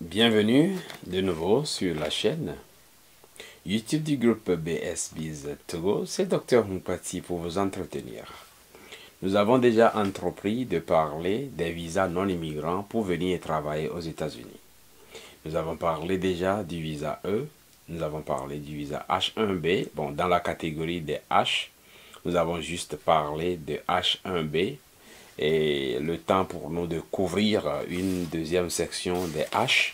Bienvenue de nouveau sur la chaîne YouTube du groupe BS Biz Togo. C'est Dr Moupati pour vous entretenir. Nous avons déjà entrepris de parler des visas non immigrants pour venir travailler aux États-Unis. Nous avons parlé déjà du visa E, nous avons parlé du visa H1B. Bon, dans la catégorie des H, nous avons juste parlé de H1B. Et le temps pour nous de couvrir une deuxième section des H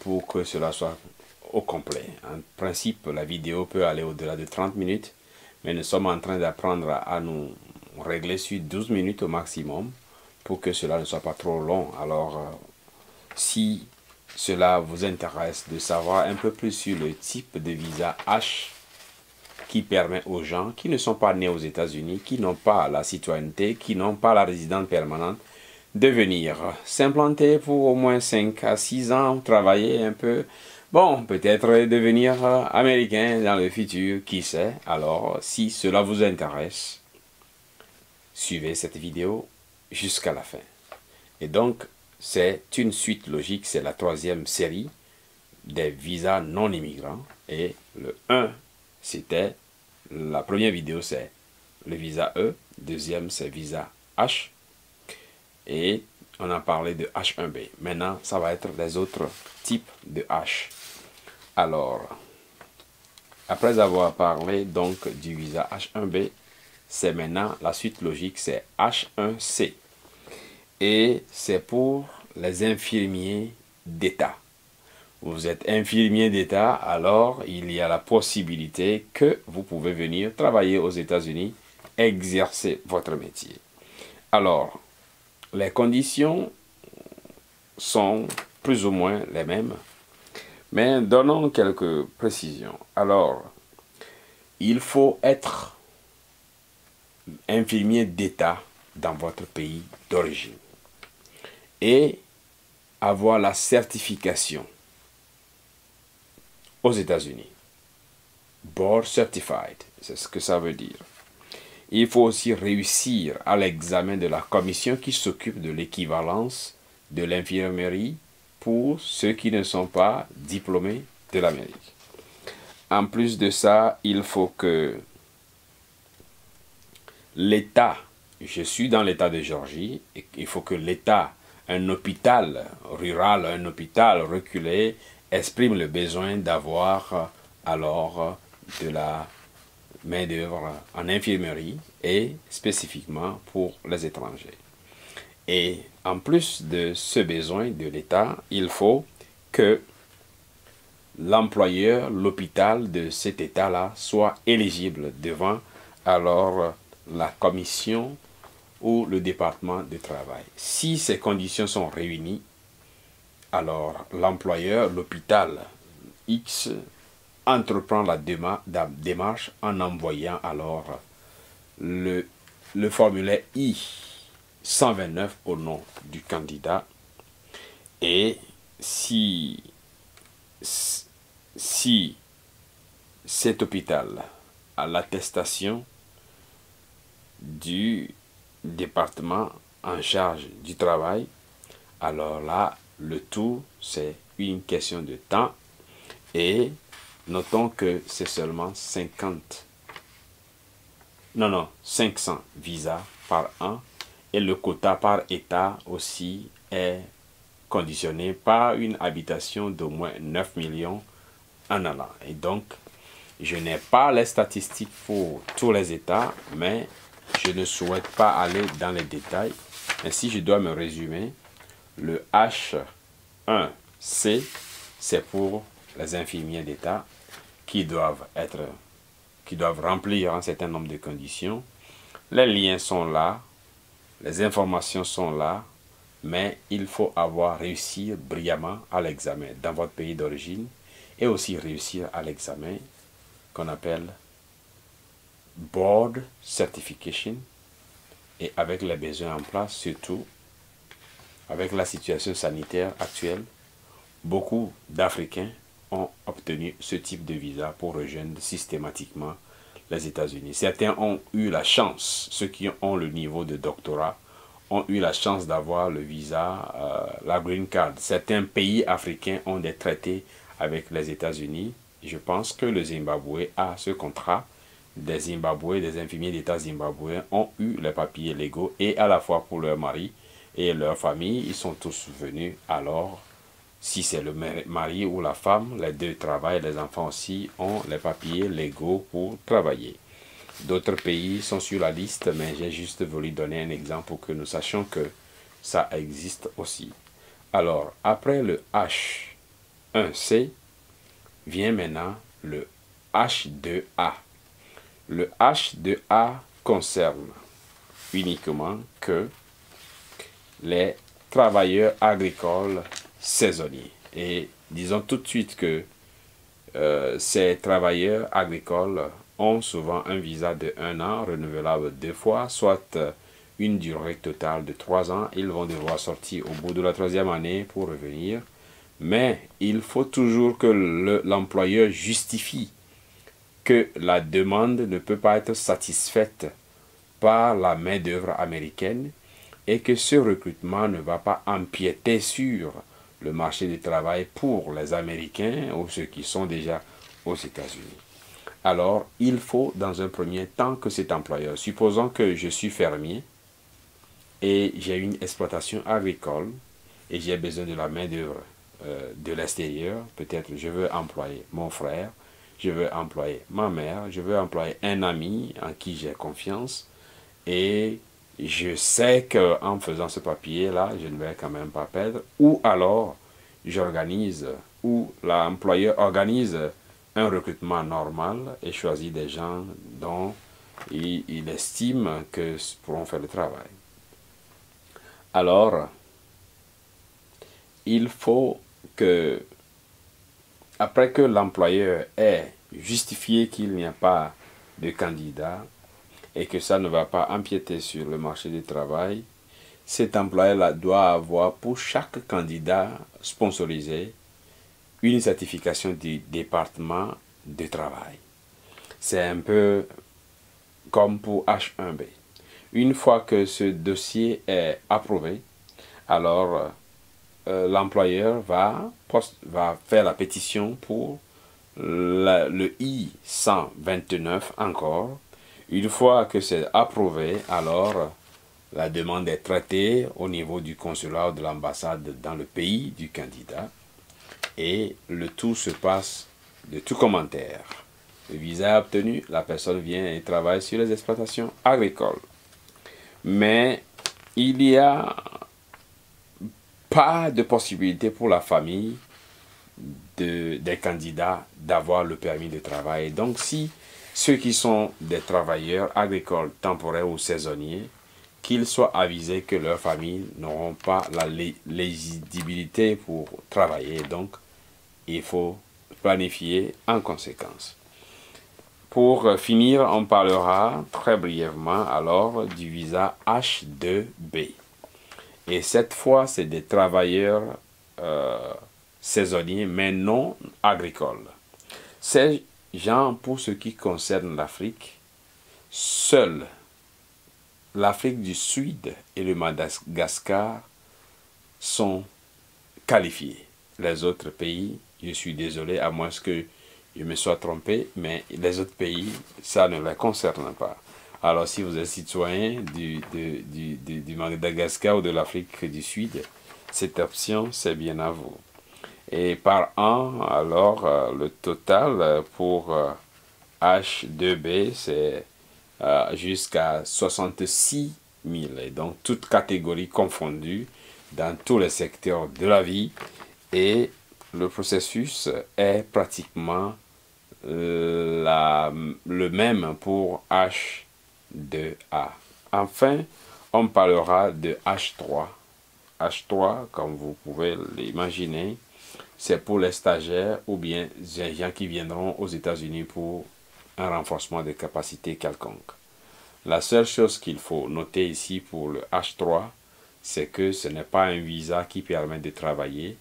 pour que cela soit au complet. En principe, la vidéo peut aller au-delà de 30 minutes, mais nous sommes en train d'apprendre à nous régler sur 12 minutes au maximum pour que cela ne soit pas trop long. Alors, si cela vous intéresse de savoir un peu plus sur le type de visa H qui permet aux gens qui ne sont pas nés aux États-Unis, qui n'ont pas la citoyenneté, qui n'ont pas la résidence permanente, de venir s'implanter pour au moins 5 à 6 ans, travailler un peu. Bon, peut-être devenir américain dans le futur, qui sait. Alors, si cela vous intéresse, suivez cette vidéo jusqu'à la fin. Et donc, c'est une suite logique, c'est la troisième série des visas non immigrants. Et le 1, c'était, la première vidéo, c'est le visa E. Deuxième, c'est visa H. Et on a parlé de H1B. Maintenant, ça va être les autres types de H. Alors, après avoir parlé donc du visa H1B, c'est maintenant la suite logique, c'est H1C. Et c'est pour les infirmiers d'État. Vous êtes infirmier d'État, alors il y a la possibilité que vous pouvez venir travailler aux États-Unis, exercer votre métier. Alors, les conditions sont plus ou moins les mêmes, mais donnons quelques précisions. Alors, il faut être infirmier d'État dans votre pays d'origine et avoir la certification aux États-Unis. Board Certified, c'est ce que ça veut dire. Il faut aussi réussir à l'examen de la commission qui s'occupe de l'équivalence de l'infirmerie pour ceux qui ne sont pas diplômés de l'Amérique. En plus de ça, il faut que l'État, je suis dans l'État de Géorgie, et il faut que l'État, un hôpital rural, un hôpital reculé, exprime le besoin d'avoir alors de la main-d'œuvre en infirmerie et spécifiquement pour les étrangers. Et en plus de ce besoin de l'État, il faut que l'employeur, l'hôpital de cet État-là soit éligible devant alors la commission ou le département de travail. Si ces conditions sont réunies, alors l'employeur, l'hôpital X, entreprend la démarche en envoyant alors le formulaire I-129 au nom du candidat. Et si cet hôpital a l'attestation du département en charge du travail, alors là, le tout, c'est une question de temps. Et notons que c'est seulement 500 visas par an. Et le quota par État aussi est conditionné par une habitation d'au moins 9 millions en allant. Et donc, je n'ai pas les statistiques pour tous les États, mais je ne souhaite pas aller dans les détails. Ainsi, je dois me résumer. Le H1C, c'est pour les infirmiers d'État qui doivent remplir un certain nombre de conditions. Les liens sont là, les informations sont là, mais il faut avoir réussi brillamment à l'examen dans votre pays d'origine et aussi réussir à l'examen qu'on appelle Board Certification. Et avec les besoins en place, surtout avec la situation sanitaire actuelle, beaucoup d'Africains ont obtenu ce type de visa pour rejoindre systématiquement les États-Unis. Certains ont eu la chance, ceux qui ont le niveau de doctorat, ont eu la chance d'avoir le visa, la green card. Certains pays africains ont des traités avec les États-Unis. Je pense que le Zimbabwe a ce contrat. Des infirmiers d'État zimbabwéens ont eu les papiers légaux et à la fois pour leur mari et leur famille, ils sont tous venus. Alors, si c'est le mari ou la femme, les deux travaillent, les enfants aussi ont les papiers légaux pour travailler. D'autres pays sont sur la liste, mais j'ai juste voulu donner un exemple pour que nous sachions que ça existe aussi. Alors, après le H1C, vient maintenant le H2A. Le H2A concerne uniquement que les travailleurs agricoles saisonniers. Et disons tout de suite que ces travailleurs agricoles ont souvent un visa de 1 an, renouvelable 2 fois, soit une durée totale de 3 ans. Ils vont devoir sortir au bout de la 3e année pour revenir. Mais il faut toujours que l'employeur justifie que la demande ne peut pas être satisfaite par la main-d'œuvre américaine et que ce recrutement ne va pas empiéter sur le marché du travail pour les Américains ou ceux qui sont déjà aux États-Unis. Alors, il faut dans un premier temps que cet employeur, supposons que je suis fermier et j'ai une exploitation agricole et j'ai besoin de la main-d'œuvre de l'extérieur, peut-être je veux employer mon frère, je veux employer ma mère, je veux employer un ami en qui j'ai confiance et je sais qu'en faisant ce papier-là, je ne vais quand même pas perdre. Ou alors, j'organise, ou l'employeur organise un recrutement normal et choisit des gens dont il estime que pourront faire le travail. Alors, il faut que, après que l'employeur ait justifié qu'il n'y a pas de candidat et que ça ne va pas empiéter sur le marché du travail, cet employeur-là doit avoir pour chaque candidat sponsorisé une certification du département de travail. C'est un peu comme pour H1B. Une fois que ce dossier est approuvé, alors l'employeur va faire la pétition pour le I-129 encore. Une fois que c'est approuvé, alors la demande est traitée au niveau du consulat ou de l'ambassade dans le pays du candidat et le tout se passe de tout commentaire. Le visa est obtenu, la personne vient et travaille sur les exploitations agricoles. Mais il n'y a pas de possibilité pour la famille des candidats d'avoir le permis de travail. Donc si ceux qui sont des travailleurs agricoles temporaires ou saisonniers, qu'ils soient avisés que leurs familles n'auront pas la légitimité pour travailler. Donc, il faut planifier en conséquence. Pour finir, on parlera très brièvement alors du visa H2B. Et cette fois, c'est des travailleurs saisonniers, mais non agricoles. Ces gens, pour ce qui concerne l'Afrique, seuls l'Afrique du Sud et le Madagascar sont qualifiés. Les autres pays, je suis désolé, à moins que je me sois trompé, mais les autres pays, ça ne les concerne pas. Alors, si vous êtes citoyen du Madagascar ou de l'Afrique du Sud, cette option, c'est bien à vous. Et par an, alors, le total pour H2B, c'est jusqu'à 66 000. Et donc, toutes catégories confondues dans tous les secteurs de la vie. Et le processus est pratiquement le même pour H2A. Enfin, on parlera de H3. H3, comme vous pouvez l'imaginer, c'est pour les stagiaires ou bien les gens qui viendront aux États-Unis pour un renforcement de capacité quelconque. La seule chose qu'il faut noter ici pour le H3, c'est que ce n'est pas un visa qui permet de travailler,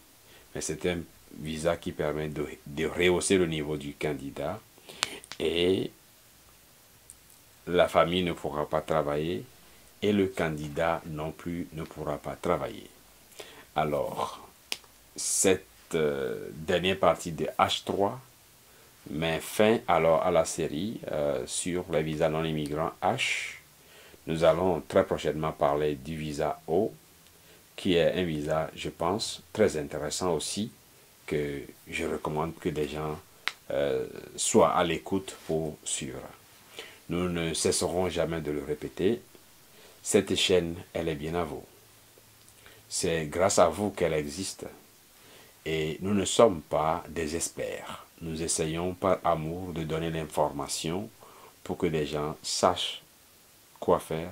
mais c'est un visa qui permet de rehausser le niveau du candidat et la famille ne pourra pas travailler et le candidat non plus ne pourra pas travailler. Alors, cette dernière partie de H3 met fin alors à la série sur les visas non immigrants H. Nous allons très prochainement parler du visa O, qui est un visa, je pense, très intéressant aussi, que je recommande que des gens soient à l'écoute pour suivre. Nous ne cesserons jamais de le répéter. Cette chaîne, elle est bien à vous. C'est grâce à vous qu'elle existe. Et nous ne sommes pas des experts. Nous essayons par amour de donner l'information pour que les gens sachent quoi faire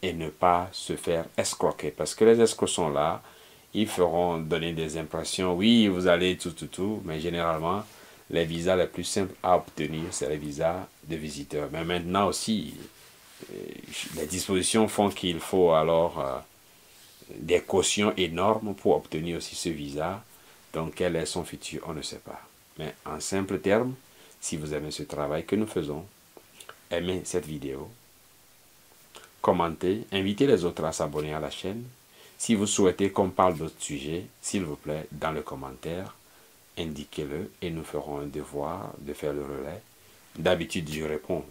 et ne pas se faire escroquer. Parce que les escrocs sont là, ils feront donner des impressions, oui, vous allez tout, mais généralement, les visas les plus simples à obtenir, c'est les visas de visiteurs. Mais maintenant aussi, les dispositions font qu'il faut alors des cautions énormes pour obtenir aussi ce visa. Donc, quel est son futur, on ne sait pas. Mais en simple terme, si vous aimez ce travail que nous faisons, aimez cette vidéo, commentez, invitez les autres à s'abonner à la chaîne. Si vous souhaitez qu'on parle d'autres sujets, s'il vous plaît, dans le commentaire, indiquez-le et nous ferons un devoir de faire le relais. D'habitude, je réponds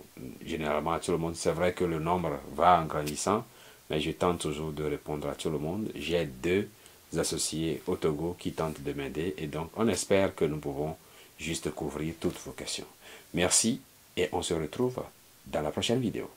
généralement à tout le monde. C'est vrai que le nombre va en grandissant, mais je tente toujours de répondre à tout le monde. J'ai 2 associés au Togo qui tentent de m'aider et donc on espère que nous pouvons juste couvrir toutes vos questions. Merci et on se retrouve dans la prochaine vidéo.